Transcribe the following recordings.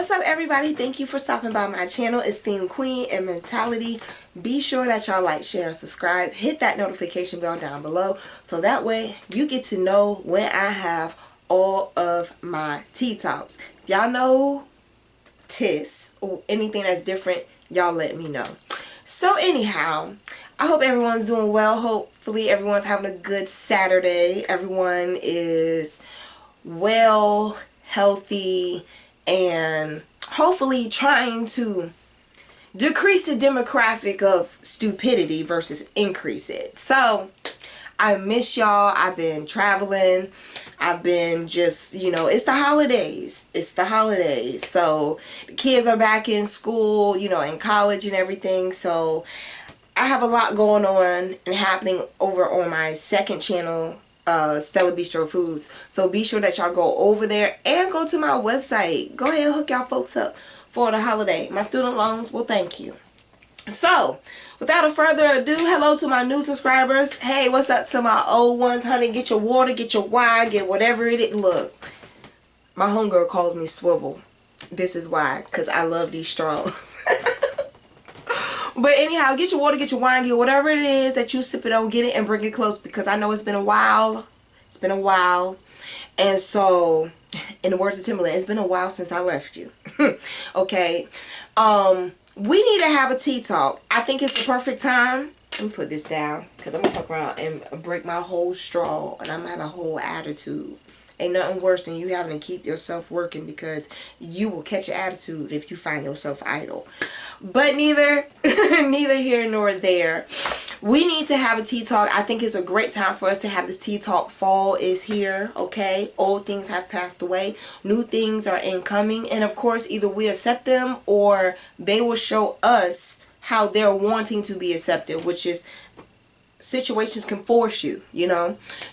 What's up, everybody? Thank you for stopping by my channel, Esteemed Queen Mentality. Be sure that y'all like, share, and subscribe. Hit that notification bell down below so that way you get to know when I have all of my tea talks. Y'all know tis or anything that's different, y'all let me know. So anyhow, I hope everyone's doing well. Hopefully everyone's having a good Saturday. Everyone is well, healthy, and hopefully trying to decrease the demographic of stupidity versus increase it. So I miss y'all. I've been traveling. I've been just, it's the holidays. It's the holidays. So the kids are back in school, in college and everything. So I have a lot going on and happening over on my second channel, Stella Bistro Foods. So be sure that y'all go over there and go to my website. Go ahead and hook y'all folks up for the holiday. My student loans will thank you. So without a further ado, hello to my new subscribers. Hey, what's up to my old ones, honey? Get your water, get your wine, get whatever it is. Look, my homegirl calls me Swivel. This is why, because I love these straws. But anyhow, get your water, get your wine, get whatever it is that you sip it on, get it and bring it close, because I know it's been a while. It's been a while. And so, in the words of Timberland, it's been a while since I left you. Okay. We need to have a tea talk. I think it's the perfect time. Let me put this down, because I'm going to fuck around and break my whole straw, and I'm going to have a whole attitude. Ain't nothing worse than you having to keep yourself working, because you will catch an attitude if you find yourself idle. But neither here nor there. We need to have a tea talk. I think it's a great time for us to have this tea talk. Fall is here, okay? Old things have passed away. New things are incoming. And of course, either we accept them or they will show us how they're wanting to be accepted, which is situations can force you,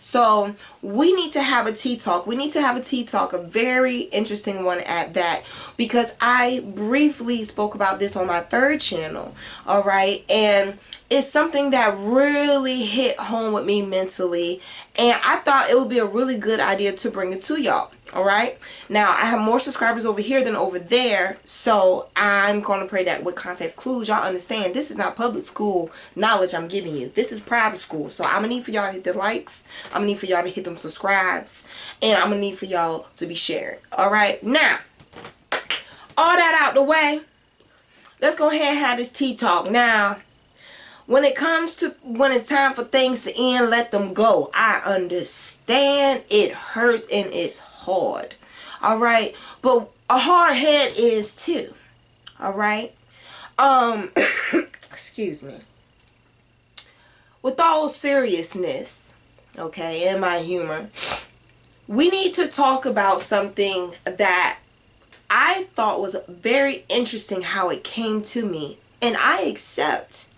So we need to have a tea talk. We need to have a tea talk, a very interesting one at that, because I briefly spoke about this on my third channel, all right? And it's something that really hit home with me mentally, and I thought it would be a really good idea to bring it to y'all. All right, now I have more subscribers over here than over there, so I'm going to pray that with context clues y'all understand this is not public school knowledge I'm giving you. This is private school. So I'm gonna need for y'all to hit the likes, I'm gonna need for y'all to hit them subscribes, and I'm gonna need for y'all to be sharing. All right, now all that out the way, let's go ahead and have this tea talk. Now when it's time for things to end, let them go. I understand it hurts and it's hard. All right. But a hard head is too. All right. Excuse me. With all seriousness, okay, and my humor, we need to talk about something that I thought was very interesting, how it came to me, and I accept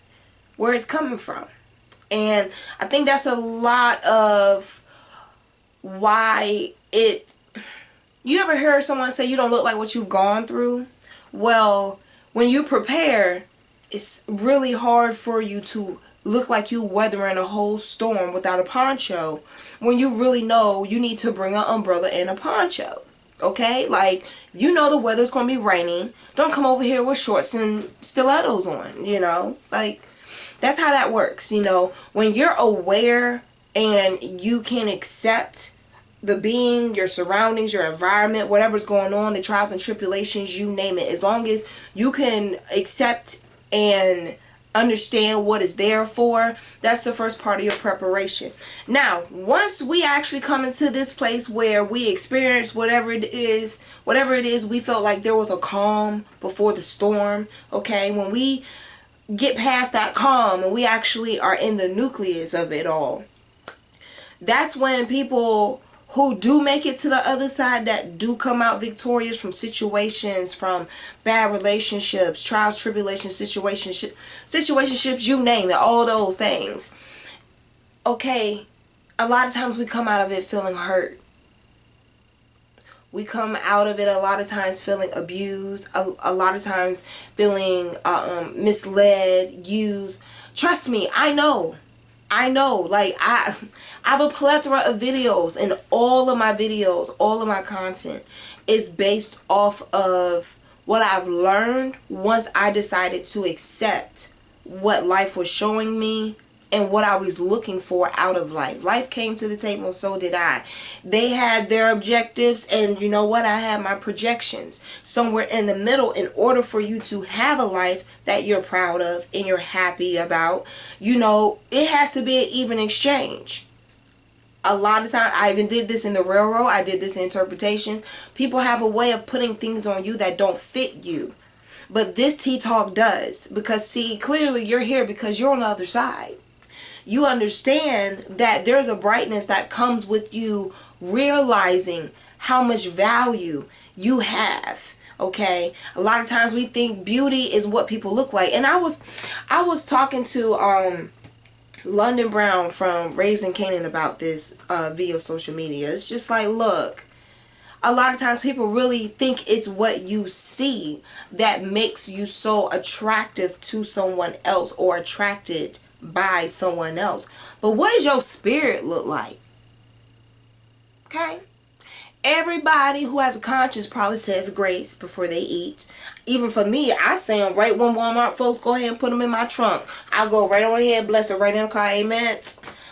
where it's coming from. And I think that's a lot of why you ever hear someone say you don't look like what you've gone through? Well, when you prepare, it's really hard for you to look like you weathering a whole storm without a poncho, when you really know you need to bring an umbrella and a poncho. Okay, like, the weather's gonna be rainy, don't come over here with shorts and stilettos on, like, that's how that works. When you're aware and you can accept your surroundings, your environment, whatever's going on, the trials and tribulations, you name it, as long as you can accept and understand what is there for, that's the first part of your preparation. Now, once we actually come into this place where we experience whatever it is we felt like there was a calm before the storm, okay, when we get past that calm and we actually are in the nucleus of it all, that's when people who do make it to the other side, that do come out victorious from situations, from bad relationships, trials, tribulations, situationships, you name it, all those things, okay, a lot of times we come out of it feeling hurt. We come out of it a lot of times feeling abused, a lot of times feeling misled, used. Trust me, I know. Like, I have a plethora of videos, and all of my videos, all of my content is based off of what I've learned once I decided to accept what life was showing me and what I was looking for out of life. Life came to the table, so did I. They had their objectives, and you know what? I had my projections. Somewhere in the middle, in order for you to have a life that you're proud of and you're happy about, you know, it has to be an even exchange. A lot of times, I even did this in the railroad. I did this in interpretations. People have a way of putting things on you that don't fit you. But this tea talk does. Because see, clearly you're here because you're on the other side. You understand that there's a brightness that comes with you realizing how much value you have. Okay, a lot of times we think beauty is what people look like. And I was talking to London Brown from Raising Canaan about this via social media. It's just like, look, a lot of times people really think it's what you see that makes you so attractive to someone else or attracted by someone else. But what does your spirit look like? Okay? Everybody who has a conscience probably says grace before they eat. Even for me, I say them right when Walmart folks go ahead and put them in my trunk. I'll go right on ahead, bless it right in the car, amen.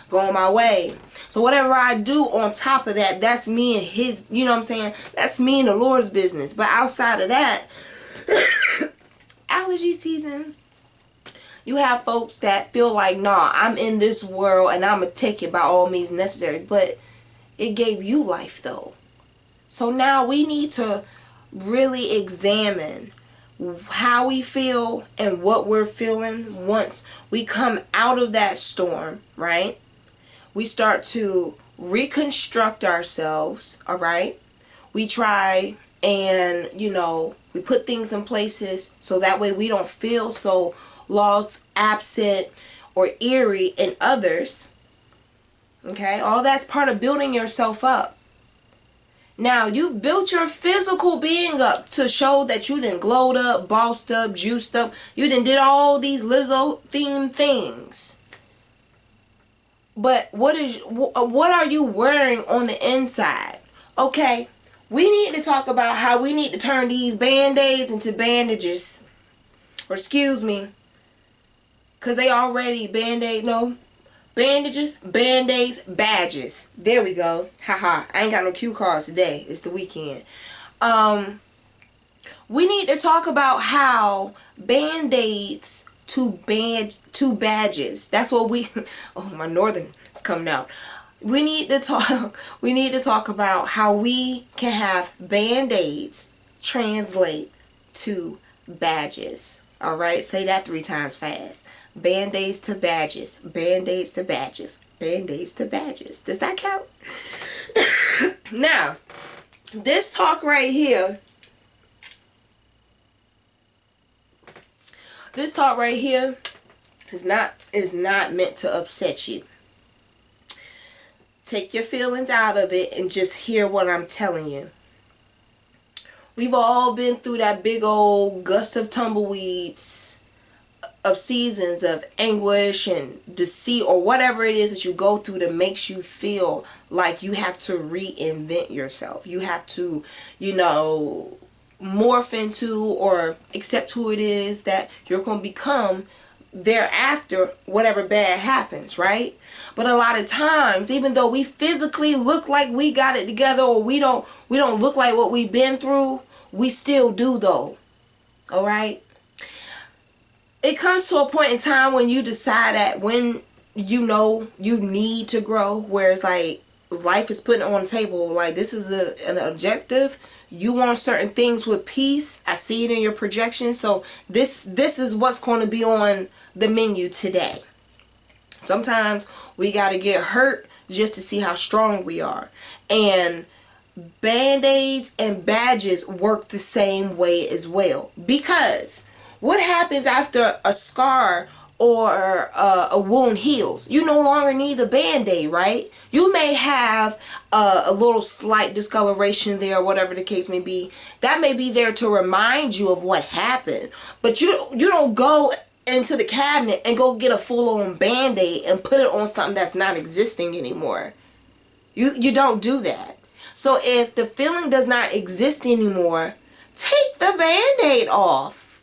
Go on my way. So whatever I do on top of that, that's me and his, you know what I'm saying? That's me and the Lord's business. But outside of that, allergy season. You have folks that feel like, nah, I'm in this world and I'm going to take it by all means necessary. But it gave you life though. So now we need to really examine how we feel and what we're feeling once we come out of that storm, right? We start to reconstruct ourselves, all right? We try and, you know, we put things in places so that way we don't feel so lost, absent, or eerie in others. Okay, all that's part of building yourself up. Now, you've built your physical being up to show that you done glowed up, bossed up, juiced up. You done did all these Lizzo-themed things. But what are you wearing on the inside? Okay, we need to talk about how we need to turn these band-aids into bandages. Or excuse me, because they already bandages, band-aids, badges. There we go. Haha. I ain't got no cue cards today. It's the weekend. We need to talk about how band-aids to badges. That's what we oh, my northern is coming out. We need to talk about how we can have band-aids translate to badges. All right? Say that 3 times fast. Band-aids to badges. Band-aids to badges. Band-aids to badges. Does that count? Now, this talk right here. This talk right here is not meant to upset you. Take your feelings out of it and just hear what I'm telling you. We've all been through that big old gust of tumbleweeds of seasons of anguish and deceit or whatever it is that you go through that makes you feel like you have to reinvent yourself. You have to, you know, morph into or accept who it is that you're going to become thereafter whatever bad happens, right? But a lot of times, even though we physically look like we got it together or we don't look like what we've been through, we still do though. All right? It comes to a point in time when you decide that when you know you need to grow, where it's like life is putting on the table, like this is an objective. You want certain things with peace. I see it in your projection. So this is what's going to be on the menu today. Sometimes we got to get hurt just to see how strong we are. And band-aids and badges work the same way as well. Because what happens after a scar or a wound heals? You no longer need a band-aid, right? You may have a little slight discoloration there, or whatever the case may be. That may be there to remind you of what happened. But you don't go into the cabinet and go get a full-on band-aid and put it on something that's not existing anymore. You don't do that. So if the feeling does not exist anymore, Take the Band-Aid off.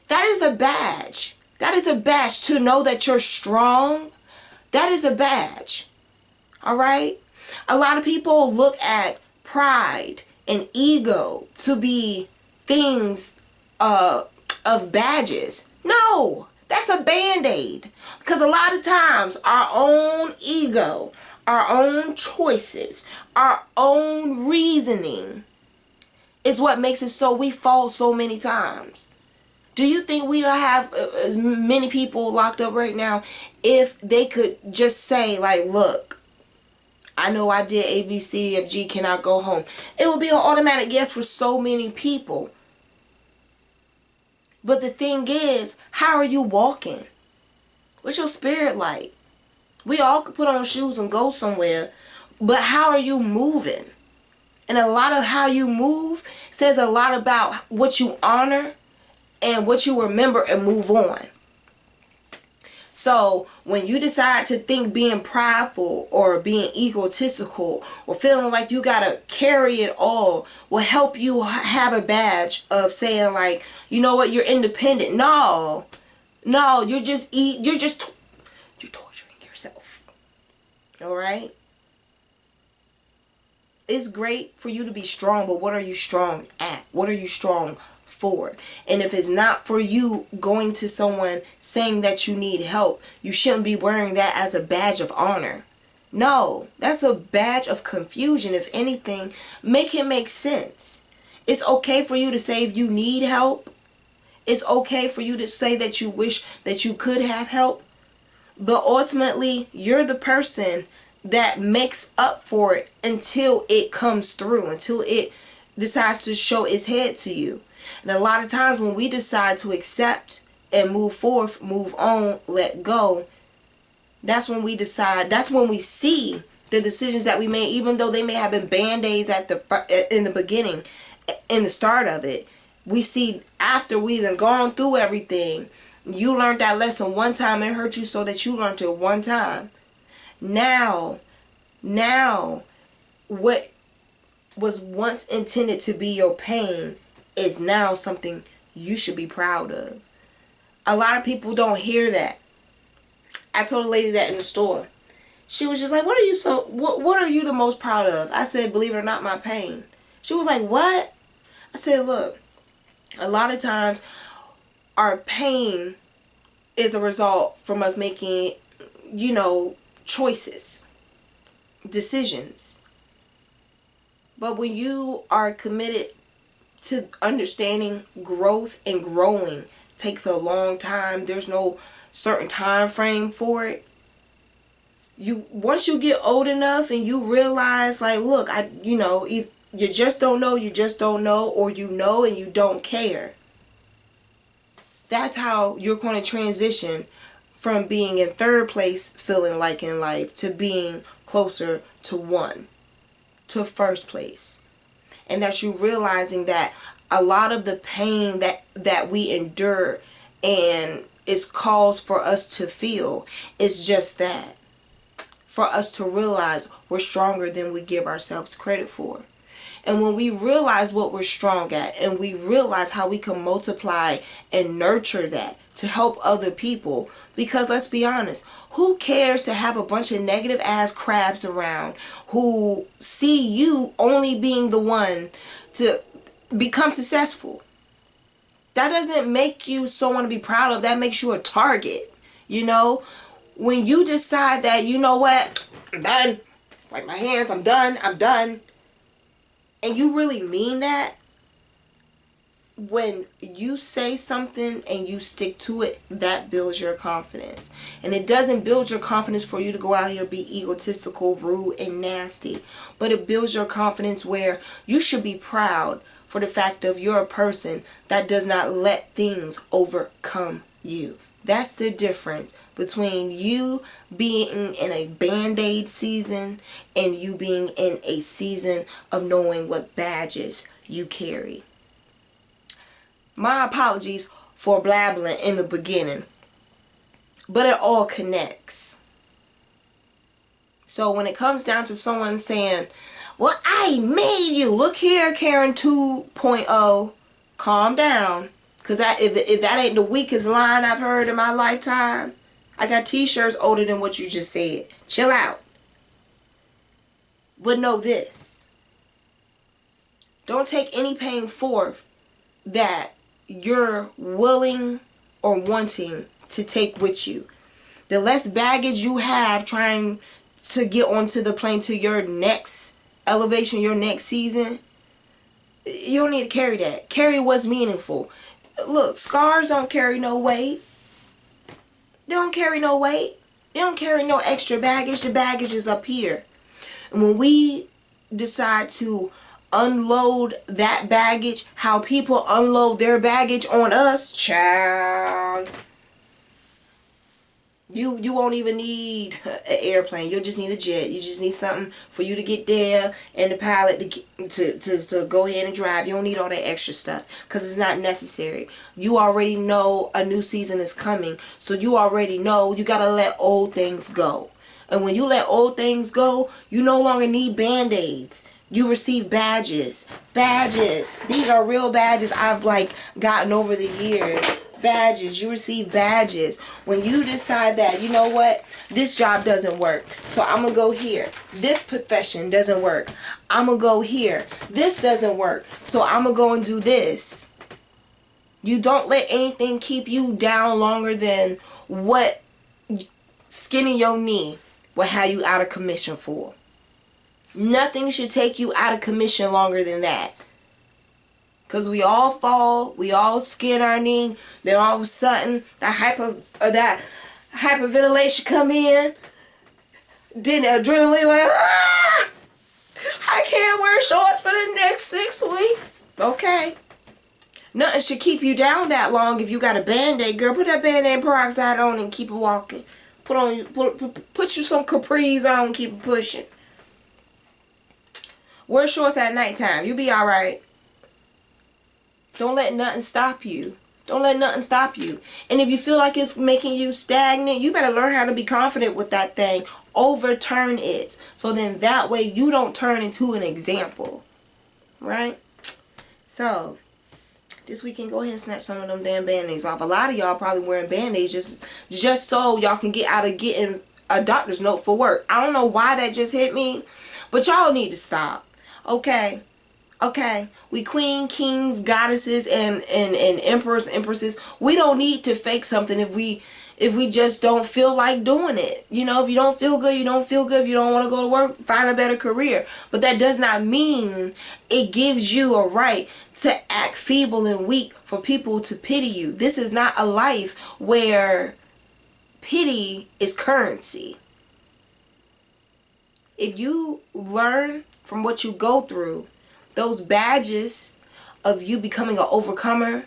That is a badge. That is a badge to know that you're strong. That is a badge. All right? A lot of people look at pride and ego to be things of badges. No, that's a Band-Aid. Because a lot of times our own ego, our own choices, our own reasoning is what makes it so we fall so many times. Do you think we have as many people locked up right now if they could just say, like, look, I know I did A, B, C, D, F, G, can I go home? It would be an automatic yes for so many people. But the thing is, how are you walking? What's your spirit like? We all could put on shoes and go somewhere, but how are you moving? And a lot of how you move says a lot about what you honor and what you remember and move on. So when you decide to think being prideful or being egotistical or feeling like you gotta carry it all will help you have a badge of saying, like, you know what, you're independent. No, you're torturing yourself. All right. It's great for you to be strong, but what are you strong at? What are you strong for? And if it's not for you going to someone saying that you need help, you shouldn't be wearing that as a badge of honor. No, that's a badge of confusion. If anything, make it make sense. It's okay for you to say if you need help. It's okay for you to say that you wish that you could have help. But ultimately, you're the person that makes up for it until it comes through, until it decides to show its head to you. And a lot of times when we decide to accept and move forth, move on, let go, that's when we decide, that's when we see the decisions that we made, even though they may have been Band-Aids in the beginning, in the start of it. We see after we've gone through everything, you learned that lesson one time, it hurt you so that you learned it one time. Now, what was once intended to be your pain is now something you should be proud of. A lot of people don't hear that. I told a lady that in the store. She was just like, what are you the most proud of? I said, believe it or not, my pain. She was like, what? I said, look, a lot of times our pain is a result from us making, choices, decisions. But when you are committed to understanding growth, and growing takes a long time, there's no certain time frame for it. Once you get old enough and you realize, like, look, if you just don't know, or you know and you don't care. That's how you're going to transition from being in third place feeling like in life to being closer to first place. And that's you realizing that a lot of the pain that we endure and is caused for us to feel is just that. For us to realize we're stronger than we give ourselves credit for. And when we realize what we're strong at, and we realize how we can multiply and nurture that to help other people, because let's be honest, who cares to have a bunch of negative ass crabs around who see you only being the one to become successful? That doesn't make you someone to be proud of. That makes you a target. When you decide that, you know what, I'm done, wipe my hands, I'm done, and you really mean that, when you say something and you stick to it, that builds your confidence. And it doesn't build your confidence for you to go out here and be egotistical, rude, and nasty. But it builds your confidence where you should be proud for the fact of you're a person that does not let things overcome you. That's the difference between you being in a Band-Aid season and you being in a season of knowing what badges you carry. My apologies for blabbling in the beginning, but it all connects. So when it comes down to someone saying, Well, I made you. Look here, Karen 2.0. Calm down. Because if that ain't the weakest line I've heard in my lifetime, I got t-shirts older than what you just said. Chill out. But know this. Don't take any pain forth that you're willing or wanting to take with you. The less baggage you have trying to get onto the plane to your next elevation, your next season, you don't need to carry that. Carry what's meaningful. Look, scars don't carry no weight. They don't carry no weight. They don't carry no extra baggage. The baggage is up here. And when we decide to unload that baggage, how people unload their baggage on us, child, you won't even need an airplane. You'll just need a jet. You just need something for you to get there and the pilot to go ahead and drive. You don't need all that extra stuff because it's not necessary. You already know a new season is coming, so you already know you gotta let old things go. And when you let old things go, you no longer need band-aids. You receive badges. Badges. These are real badges I've gotten over the years. Badges. You receive badges. When you decide that, you know what? This job doesn't work. So I'm going to go here. This profession doesn't work. I'm going to go here. This doesn't work. So I'm going to go and do this. You don't let anything keep you down longer than what skinning your knee will have you out of commission for. Nothing should take you out of commission longer than that. Because we all fall, we all skin our knee, then all of a sudden that hyperventilation come in, then the adrenaline I can't wear shorts for the next 6 weeks. Okay. Nothing should keep you down that long if you got a Band-Aid, girl. Put that Band-Aid peroxide on and keep it walking. Put you some capris on and keep it pushing. Wear shorts at nighttime. You'll be alright. Don't let nothing stop you. Don't let nothing stop you. And if you feel like it's making you stagnant, you better learn how to be confident with that thing. Overturn it. So then that way you don't turn into an example. Right? So, this weekend, go ahead and snatch some of them damn Band-Aids off. A lot of y'all probably wearing Band-Aids just so y'all can get out of getting a doctor's note for work. I don't know why that just hit me, but y'all need to stop. Okay? Okay, we queen, kings, goddesses, and emperors, empresses. We don't need to fake something if we just don't feel like doing it. You know, if you don't feel good, you don't feel good. If you don't want to go to work, find a better career. But that does not mean it gives you a right to act feeble and weak for people to pity you. This is not a life where pity is currency. If you learn from what you go through, those badges of you becoming an overcomer,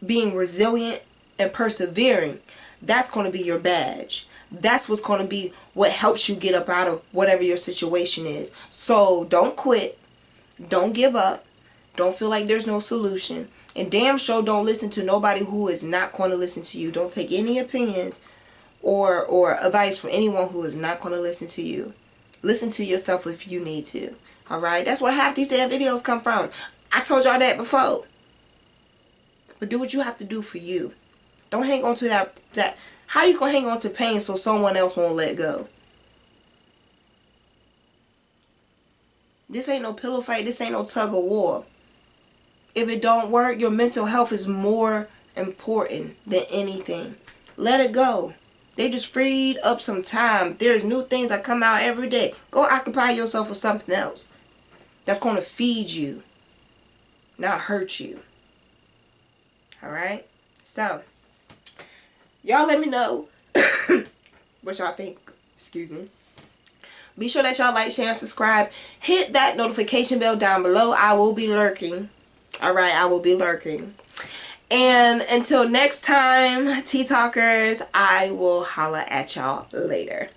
being resilient and persevering, that's going to be your badge. That's what's going to be what helps you get up out of whatever your situation is. So don't quit. Don't give up. Don't feel like there's no solution. And damn sure don't listen to nobody who is not going to listen to you. Don't take any opinions or advice from anyone who is not going to listen to you. Listen to yourself if you need to. Alright, that's where half these damn videos come from. I told y'all that before. But do what you have to do for you. Don't hang on to that. How you gonna hang on to pain so someone else won't let go? This ain't no pillow fight. This ain't no tug of war. If it don't work, your mental health is more important than anything. Let it go. They just freed up some time. There's new things that come out every day. Go occupy yourself with something else that's going to feed you, not hurt you. Alright? So, y'all let me know what y'all think. Excuse me. Be sure that y'all like, share, and subscribe. Hit that notification bell down below. I will be lurking. Alright, I will be lurking. And until next time, Tea Talkers, I will holla at y'all later.